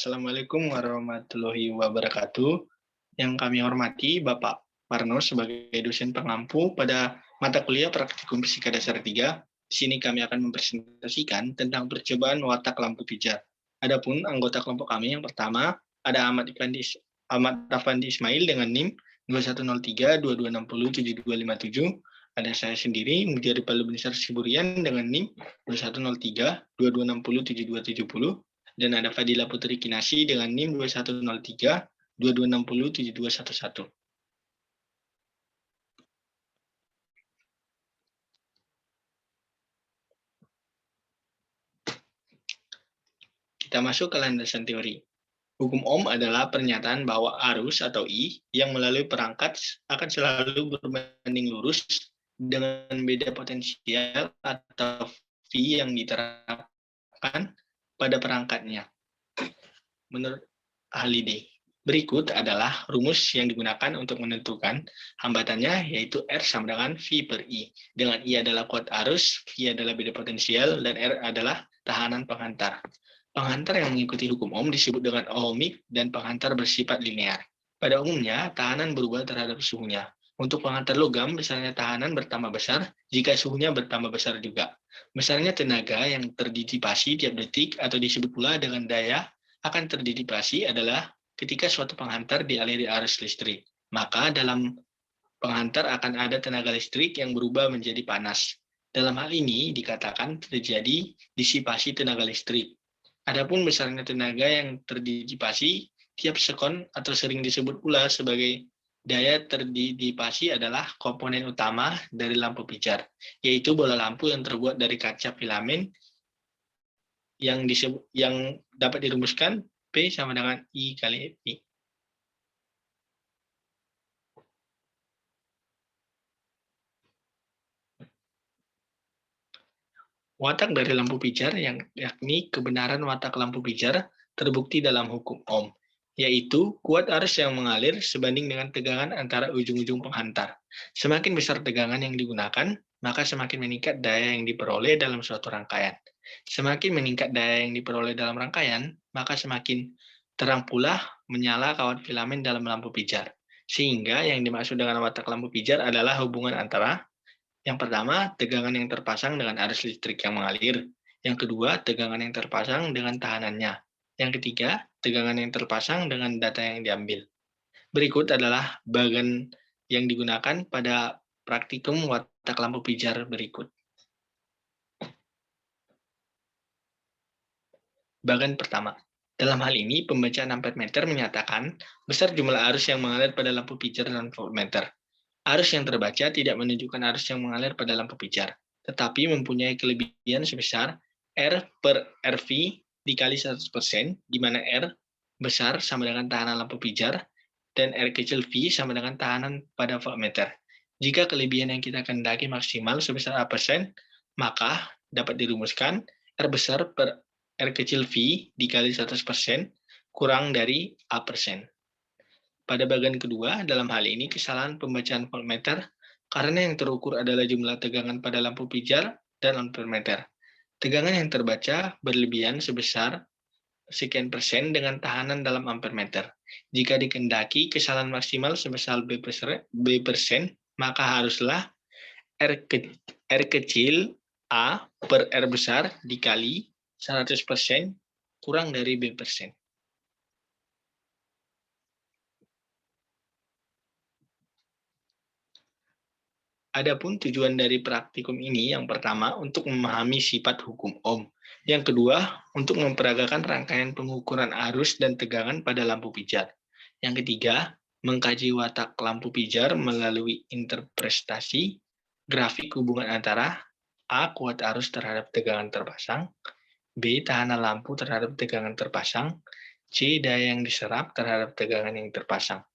Assalamualaikum warahmatullahi wabarakatuh. Yang kami hormati Bapak Parno sebagai dosen pengampu pada mata kuliah Praktikum Fisika Dasar 3. Di sini kami akan mempresentasikan tentang percobaan watak lampu pijar. Adapun anggota kelompok kami yang pertama ada Ahmad Rafandi Ismail dengan NIM 2103-2260-7257. Ada saya sendiri, Mujari Palu Binsar Siburian dengan NIM 2103-2260-7270. Dan ada Fadila Putri Kinasi dengan NIM 2103-2260-7211. Kita masuk ke landasan teori. Hukum Ohm adalah pernyataan bahwa arus atau I yang melalui perangkat akan selalu berbanding lurus dengan beda potensial atau V yang diterapkan pada perangkatnya. Menurut Halliday, berikut adalah rumus yang digunakan untuk menentukan hambatannya, yaitu R sama dengan V per I. Dengan I adalah kuat arus, V adalah beda potensial, dan R adalah tahanan penghantar. Penghantar yang mengikuti hukum Ohm disebut dengan ohmik dan penghantar bersifat linear. Pada umumnya, tahanan berubah terhadap suhunya. Untuk penghantar logam, besarnya tahanan bertambah besar jika suhunya bertambah besar juga. Besarnya tenaga yang terdisipasi tiap detik atau disebut pula dengan daya akan terdisipasi adalah ketika suatu penghantar dialiri arus listrik. Maka dalam penghantar akan ada tenaga listrik yang berubah menjadi panas. Dalam hal ini dikatakan terjadi disipasi tenaga listrik. Adapun besarnya tenaga yang terdisipasi tiap sekon atau sering disebut pula sebagai daya terdisipasi adalah komponen utama dari lampu pijar, yaitu bola lampu yang terbuat dari kaca filamen yang dapat dirumuskan P sama dengan I kali F. Watak dari lampu pijar yakni kebenaran watak lampu pijar terbukti dalam hukum Ohm, yaitu kuat arus yang mengalir sebanding dengan tegangan antara ujung-ujung penghantar. Semakin besar tegangan yang digunakan, maka semakin meningkat daya yang diperoleh dalam suatu rangkaian. Semakin meningkat daya yang diperoleh dalam rangkaian, maka semakin terang pula menyala kawat filamen dalam lampu pijar. Sehingga yang dimaksud dengan watak lampu pijar adalah hubungan antara yang pertama, tegangan yang terpasang dengan arus listrik yang mengalir. Yang kedua, tegangan yang terpasang dengan tahanannya. Yang ketiga, tegangan yang terpasang dengan data yang diambil. Berikut adalah bagan yang digunakan pada praktikum watak lampu pijar berikut. Bagan pertama. Dalam hal ini, pembacaan ampere meter menyatakan besar jumlah arus yang mengalir pada lampu pijar dan voltmeter. Arus yang terbaca tidak menunjukkan arus yang mengalir pada lampu pijar, tetapi mempunyai kelebihan sebesar R per RV dikali 100%, di mana R besar sama dengan tahanan lampu pijar, dan R kecil V sama dengan tahanan pada voltmeter. Jika kelebihan yang kita kendaki maksimal sebesar A%, maka dapat dirumuskan R besar per R kecil V dikali 100% kurang dari A%. Pada bagian kedua, dalam hal ini kesalahan pembacaan voltmeter karena yang terukur adalah jumlah tegangan pada lampu pijar dan ampermeter. Tegangan yang terbaca berlebihan sebesar sekian persen dengan tahanan dalam ampermeter. Jika dikehendaki kesalahan maksimal sebesar B persen, maka haruslah R kecil A per R besar dikali 100% kurang dari B persen. Adapun tujuan dari praktikum ini yang pertama untuk memahami sifat hukum Ohm. Yang kedua, untuk memperagakan rangkaian pengukuran arus dan tegangan pada lampu pijar. Yang ketiga, mengkaji watak lampu pijar melalui interpretasi grafik hubungan antara A. Kuat arus terhadap tegangan terpasang, B. Tahanan lampu terhadap tegangan terpasang, C. Daya yang diserap terhadap tegangan yang terpasang.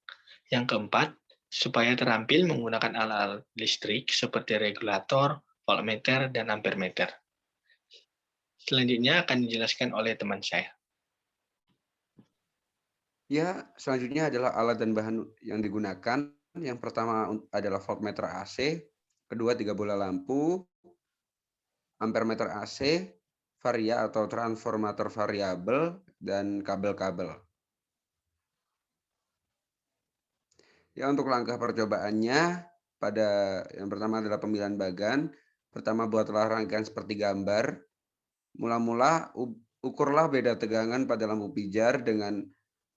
Yang keempat, supaya terampil menggunakan alat-alat listrik seperti regulator, voltmeter, dan ampermeter. Selanjutnya akan dijelaskan oleh teman saya. Ya, selanjutnya adalah alat dan bahan yang digunakan. Yang pertama adalah voltmeter AC, kedua 3 bola lampu, ampermeter AC, varia atau transformator variabel, dan kabel-kabel. Ya, untuk langkah percobaannya, yang pertama adalah pemilihan bagan. Pertama, buatlah rangkaian seperti gambar. Mula-mula, ukurlah beda tegangan pada lampu pijar dengan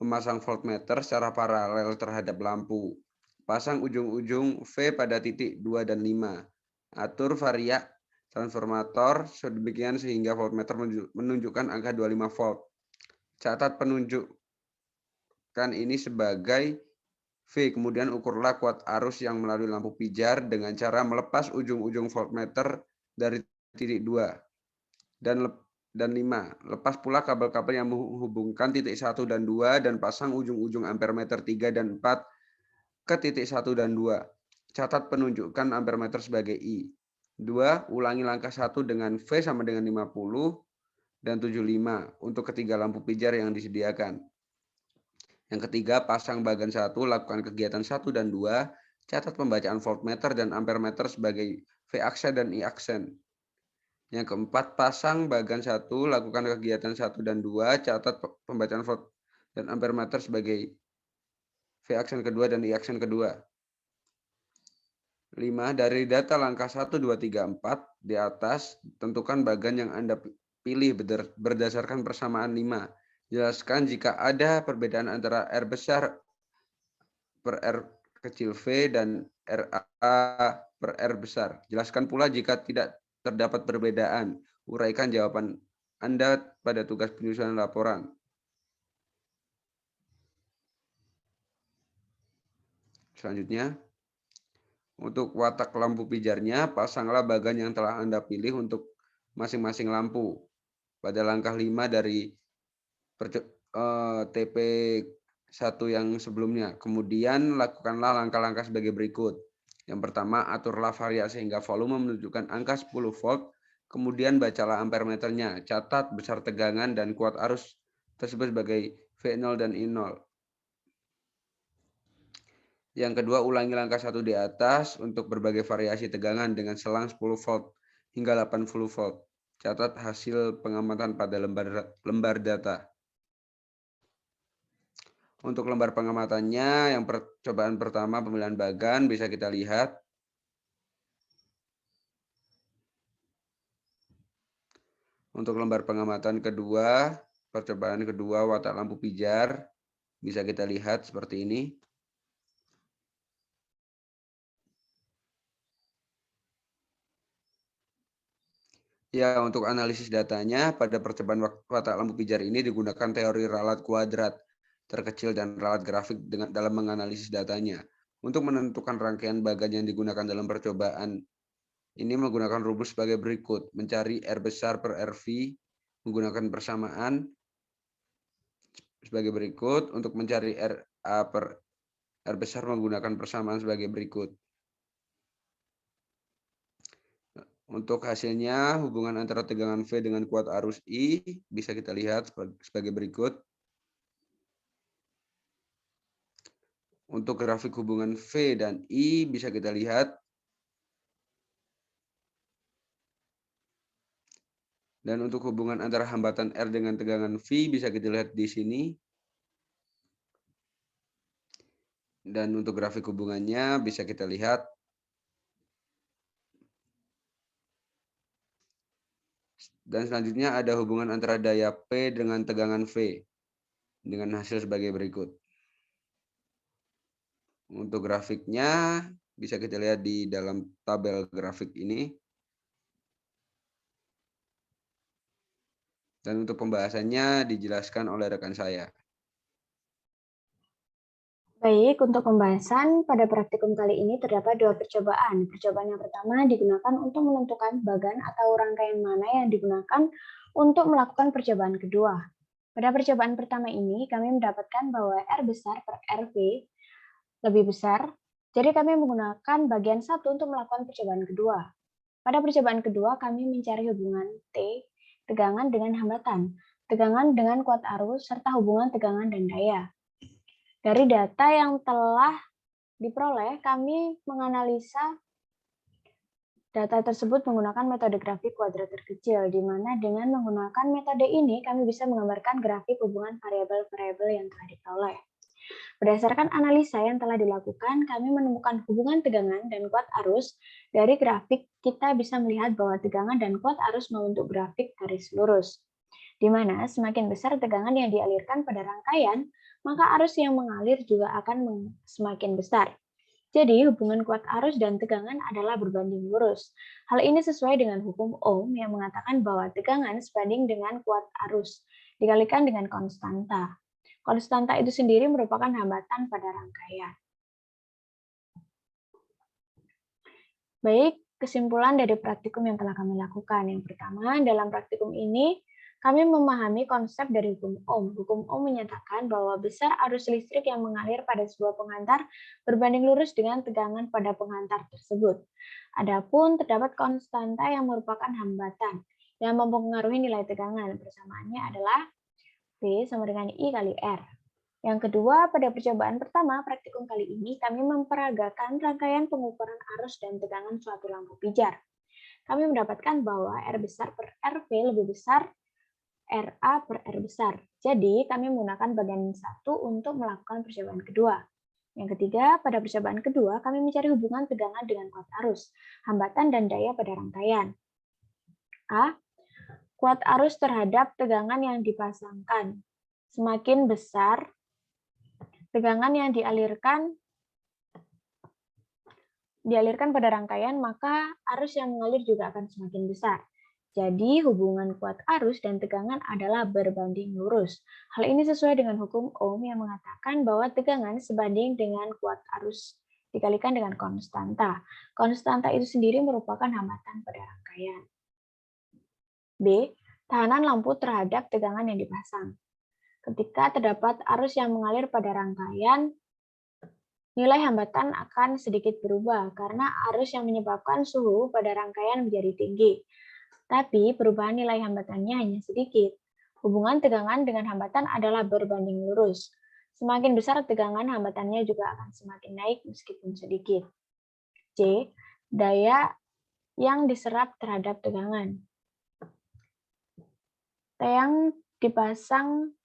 memasang voltmeter secara paralel terhadap lampu. Pasang ujung-ujung V pada titik 2 dan 5. Atur varia transformator sedemikian sehingga voltmeter menunjukkan angka 25 volt. Catat penunjukan ini sebagai V, kemudian ukurlah kuat arus yang melalui lampu pijar dengan cara melepas ujung-ujung voltmeter dari titik 2 dan 5. Lepas pula kabel-kabel yang menghubungkan titik 1 dan 2 dan pasang ujung-ujung ampermeter 3 dan 4 ke titik 1 dan 2. Catat penunjukan ampermeter sebagai I. 2. Ulangi langkah 1 dengan V sama dengan 50 dan 75 untuk ketiga lampu pijar yang disediakan. Yang ketiga, pasang bagan 1, lakukan kegiatan 1 dan 2, catat pembacaan voltmeter dan ampermeter sebagai V aksen dan I aksen. Yang keempat, pasang bagan 1, lakukan kegiatan 1 dan 2, catat pembacaan volt dan ampermeter sebagai V aksen kedua dan I aksen kedua. 5. Dari data langkah 1, 2, 3, 4 di atas, tentukan bagan yang Anda pilih berdasarkan persamaan 5. Jelaskan jika ada perbedaan antara R besar per R kecil V dan RA per R besar. Jelaskan pula jika tidak terdapat perbedaan. Uraikan jawaban Anda pada tugas penyusunan laporan. Selanjutnya, untuk watak lampu pijarnya, pasanglah bagan yang telah Anda pilih untuk masing-masing lampu. Pada langkah 5 dari TP1 yang sebelumnya. Kemudian lakukanlah langkah-langkah sebagai berikut. Yang pertama, aturlah varia sehingga volume menunjukkan angka 10 volt. Kemudian bacalah ampermeternya. Catat besar tegangan dan kuat arus tersebut sebagai V0 dan I0. Yang kedua, ulangi langkah 1 di atas untuk berbagai variasi tegangan dengan selang 10 volt hingga 80 volt. Catat hasil pengamatan pada lembar data. Untuk lembar pengamatannya, yang percobaan pertama pemilihan bagan bisa kita lihat. Untuk lembar pengamatan kedua, percobaan kedua watak lampu pijar, bisa kita lihat seperti ini. Ya, untuk analisis datanya, pada percobaan watak lampu pijar ini digunakan teori ralat kuadrat terkecil dan ralat grafik dalam menganalisis datanya. Untuk menentukan rangkaian bagan yang digunakan dalam percobaan ini menggunakan rumus sebagai berikut. Mencari R besar per RV menggunakan persamaan sebagai berikut. Untuk mencari RA per R besar menggunakan persamaan sebagai berikut. Untuk hasilnya, hubungan antara tegangan V dengan kuat arus I bisa kita lihat sebagai berikut. Untuk grafik hubungan V dan I bisa kita lihat. Dan untuk hubungan antara hambatan R dengan tegangan V bisa kita lihat di sini. Dan untuk grafik hubungannya bisa kita lihat. Dan selanjutnya ada hubungan antara daya P dengan tegangan V dengan hasil sebagai berikut. Untuk grafiknya bisa kita lihat di dalam tabel grafik ini. Dan untuk pembahasannya dijelaskan oleh rekan saya. Baik, untuk pembahasan pada praktikum kali ini terdapat dua percobaan. Percobaan yang pertama digunakan untuk menentukan bagan atau rangkaian mana yang digunakan untuk melakukan percobaan kedua. Pada percobaan pertama ini, kami mendapatkan bahwa R besar per RV lebih besar, jadi kami menggunakan bagian 1 untuk melakukan percobaan kedua. Pada percobaan kedua, kami mencari hubungan T, tegangan dengan hambatan, tegangan dengan kuat arus, serta hubungan tegangan dan daya. Dari data yang telah diperoleh, kami menganalisa Data tersebut menggunakan metode grafik kuadrat terkecil, di mana dengan menggunakan metode ini kami bisa menggambarkan grafik hubungan variabel-variabel yang telah diperoleh. Berdasarkan analisa yang telah dilakukan, kami menemukan hubungan tegangan dan kuat arus. Dari grafik, kita bisa melihat bahwa tegangan dan kuat arus membentuk grafik garis lurus, di mana semakin besar tegangan yang dialirkan pada rangkaian, maka arus yang mengalir juga akan semakin besar. Jadi, hubungan kuat arus dan tegangan adalah berbanding lurus. Hal ini sesuai dengan hukum Ohm yang mengatakan bahwa tegangan sebanding dengan kuat arus, dikalikan dengan konstanta. Konstanta itu sendiri merupakan hambatan pada rangkaian. Baik, kesimpulan dari praktikum yang telah kami lakukan. Yang pertama, dalam praktikum ini, kami memahami konsep dari hukum Ohm. Hukum Ohm menyatakan bahwa besar arus listrik yang mengalir pada sebuah pengantar berbanding lurus dengan tegangan pada pengantar tersebut. Adapun terdapat konstanta yang merupakan hambatan yang mempengaruhi nilai tegangan. Persamaannya adalah V sama dengan I kali R. Yang kedua, pada percobaan pertama praktikum kali ini, kami memperagakan rangkaian pengukuran arus dan tegangan suatu lampu pijar. Kami mendapatkan bahwa R besar per RV lebih besar RA per R besar. Jadi, kami menggunakan bagian 1 untuk melakukan percobaan kedua. Yang ketiga, pada percobaan kedua, kami mencari hubungan tegangan dengan kuat arus, hambatan, dan daya pada rangkaian. A. Kuat arus terhadap tegangan yang dipasangkan. Semakin besar tegangan yang dialirkan pada rangkaian, maka arus yang mengalir juga akan semakin besar. Jadi, hubungan kuat arus dan tegangan adalah berbanding lurus. Hal ini sesuai dengan hukum Ohm yang mengatakan bahwa tegangan sebanding dengan kuat arus dikalikan dengan konstanta. Konstanta itu sendiri merupakan hambatan pada rangkaian. B. Tahanan lampu terhadap tegangan yang dipasang. Ketika terdapat arus yang mengalir pada rangkaian, nilai hambatan akan sedikit berubah karena arus yang menyebabkan suhu pada rangkaian menjadi tinggi. Tapi perubahan nilai hambatannya hanya sedikit. Hubungan tegangan dengan hambatan adalah berbanding lurus. Semakin besar tegangan, hambatannya juga akan semakin naik meskipun sedikit. C. Daya yang diserap terhadap tegangan. Yang dipasang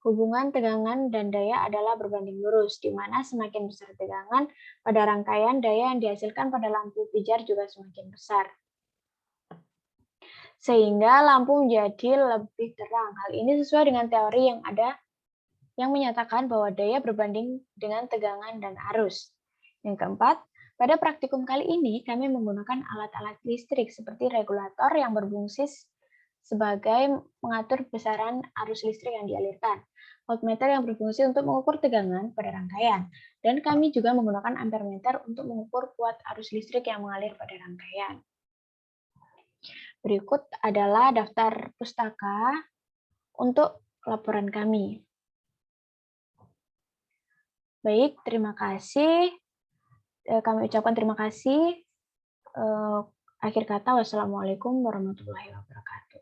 hubungan tegangan dan daya adalah berbanding lurus, di mana semakin besar tegangan pada rangkaian, daya yang dihasilkan pada lampu pijar juga semakin besar. Sehingga lampu menjadi lebih terang. Hal ini sesuai dengan teori yang ada yang menyatakan bahwa daya berbanding dengan tegangan dan arus. Yang keempat, pada praktikum kali ini kami menggunakan alat-alat listrik seperti regulator yang berfungsi sebagai mengatur besaran arus listrik yang dialirkan, voltmeter yang berfungsi untuk mengukur tegangan pada rangkaian, dan kami juga menggunakan ampermeter untuk mengukur kuat arus listrik yang mengalir pada rangkaian. Berikut adalah daftar pustaka untuk laporan kami. Baik, terima kasih. Kami ucapkan terima kasih. Akhir kata, wassalamualaikum warahmatullahi wabarakatuh.